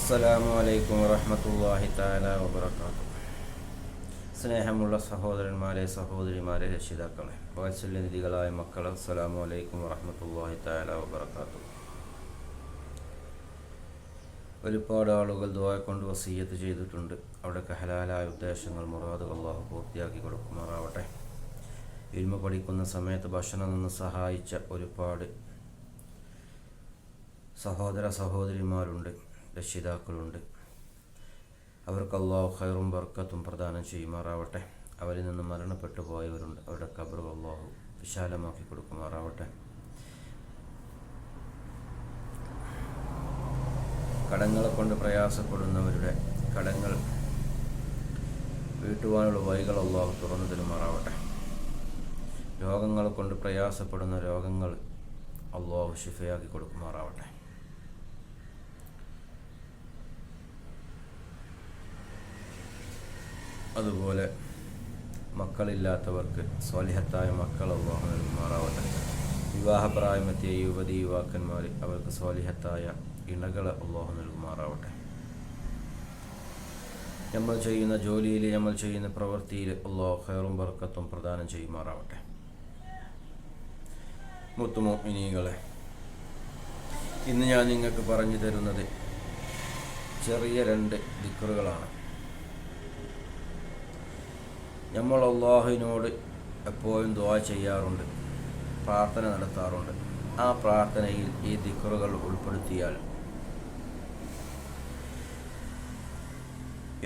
അസ്സലാമു അലൈക്കും വറഹ്മത്തുള്ളാഹി തആല വബറകാതുഹു. സ്നേഹമുള്ള സഹോദരന്മാരെ, സഹോദരിമാരെ, രക്ഷിതാക്കളെ, വാത്സല്യനിധികളായ മക്കളെ, അസ്സലാമു അലൈക്കും വറഹ്മത്തുള്ളാഹി തആല വബറകാതുഹു. ഒരുപാട് ആളുകൾ ദുആ കൊണ്ട് വസിയ്യത്ത് ചെയ്തിട്ടുണ്ട്. അവിടെയൊക്കെ ഹലാലായ ഉദ്ദേശങ്ങൾ, മുറാദുകൾ അല്ലാഹു പൂർത്തിയാക്കി കൊടുക്കുമാറാവട്ടെ. ഇൽമു പഠിക്കുന്ന സമയത്ത് ഭക്ഷണം നിന്ന് സഹായിച്ച ഒരുപാട് സഹോദര സഹോദരിമാരുണ്ട്, രക്ഷിതാക്കളുണ്ട്. അവർക്ക് അല്ലാഹു ഖൈറും ബർക്കത്തും പ്രദാനം ചെയ്യുമാറാവട്ടെ. അവരിൽ നിന്ന് മരണപ്പെട്ടു പോയവരുണ്ട്, അവരുടെ ഖബർ അല്ലാഹു വിശാലമാക്കി കൊടുക്കുമാറാവട്ടെ. കടങ്ങളെ കൊണ്ട് പ്രയാസപ്പെടുന്നവരുടെ കടങ്ങൾ വീട്ടുവാനുള്ള വഴികൾ അല്ലാഹു തുറന്നു തരുമാറാവട്ടെ. രോഗങ്ങളെ കൊണ്ട് പ്രയാസപ്പെടുന്ന രോഗങ്ങൾ അല്ലാഹു ശിഫയാക്കി കൊടുക്കുമാറാവട്ടെ. അതുപോലെ മക്കളില്ലാത്തവർക്ക് സ്വാലിഹത്തായ മക്കൾ അല്ലാഹു നൽകുമാറാവട്ടെ. വിവാഹപ്രായമെത്തിയ യുവതി യുവാക്കന്മാർ, അവർക്ക് സ്വാലിഹത്തായ ഇണകളെ അല്ലാഹു നൽകുമാറാവട്ടെ. നമ്മൾ ചെയ്യുന്ന ജോലിയിൽ, നമ്മൾ ചെയ്യുന്ന പ്രവൃത്തിയിൽ അല്ലാഹു ഖൈറും ബർക്കത്തും പ്രദാനം ചെയ്യുമാറാവട്ടെ. മുത്തുമുഅ്മിനീങ്ങളെ, ഇന്ന് ഞാൻ നിങ്ങൾക്ക് പറഞ്ഞു തരുന്നത് ചെറിയ 2 ദിക്റുകളാണ്. നമ്മൾ അല്ലാഹുവിനോട് എപ്പോഴും ദുആ ചെയ്യാറുണ്ട്, പ്രാർത്ഥന നടത്താറുണ്ട്. ആ പ്രാർത്ഥനയിൽ ഈ ദിക്റുകൾ ഉൾപ്പെടുത്തിയാൽ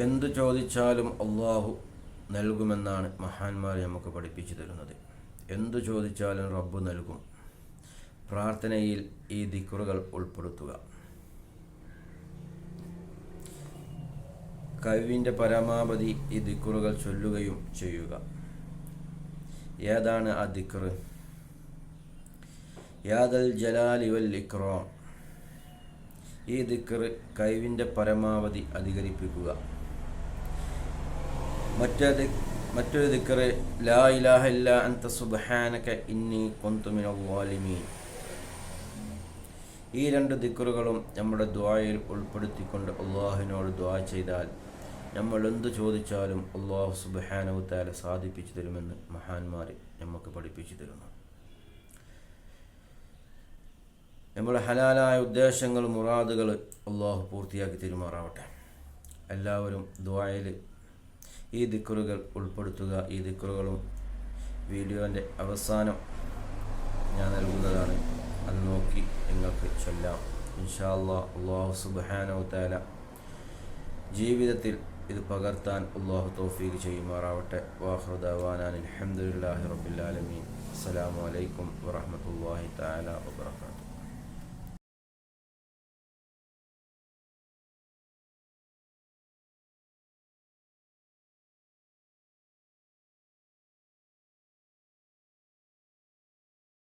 എന്തു ചോദിച്ചാലും അല്ലാഹു നൽകുമെന്നാണ് മഹാന്മാർ നമുക്ക് പഠിപ്പിച്ചു തരുന്നത്. എന്തു ചോദിച്ചാലും റബ്ബ് നൽകും. പ്രാർത്ഥനയിൽ ഈ ദിക്റുകൾ ഉൾപ്പെടുത്തുക. കഴിവിൻ്റെ പരമാവധി ഈ ദിക്റുകൾ ചൊല്ലുകയും ചെയ്യുക. ഏതാണ് ആ ദിക്റ്? യാ ദൽ ജലാലി വൽ ഇക്റാം. ഈ ദിക്റ് കഴിവിൻ്റെ പരമാവധി അധികരിപ്പിക്കുക. മറ്റൊരു ദിക്റ് ലാ ഇലാഹ ഇല്ലാ അൻത സുബ്ഹാനക ഇന്നി കുന്തു മിനൽ ളാലിമീൻ. ഈ 2 ദിക്റുകളും നമ്മുടെ ദുആയിൽ ഉൾപ്പെടുത്തിക്കൊണ്ട് അല്ലാഹുവിനോട് ദുആ ചെയ്താൽ നമ്മൾ എന്തു ചോദിച്ചാലും അല്ലാഹു സുബ്ഹാനഹു വ തആല സാധിപ്പിച്ചു തരുമെന്ന് മഹാന്മാർ നമുക്ക് പഠിപ്പിച്ചു തരുന്നു. നമ്മുടെ ഹലാലായ ഉദ്ദേശങ്ങൾ, മുറാദുകൾ അല്ലാഹു പൂർത്തിയാക്കി തരുമാറാവട്ടെ. എല്ലാവരും ദുആയിൽ ഈ ദിക്റുകൾ ഉൾപ്പെടുത്തുക. ഈ ദിക്റുകളും വീഡിയോൻ്റെ അവസാനം ഞാൻ നൽകുന്നതാണ്. അത് നോക്കി നിങ്ങൾക്ക് ചൊല്ലാം. ഇൻഷാ അല്ലാഹ് അല്ലാഹു സുബ്ഹാനഹു വ തആല ജീവിതത്തിൽ ഇത് പകർത്താൻ അല്ലാഹു തൗഫീഖ് ചെയ്യുമാറാവട്ടെ. വആഖിറു ദഅവാനാ അൽഹംദുലില്ലാഹി റബ്ബിൽ ആലമീൻ. അസ്സലാമു അലൈക്കും വറഹ്മത്തുള്ളാഹി തആല വബറകാതുഹു.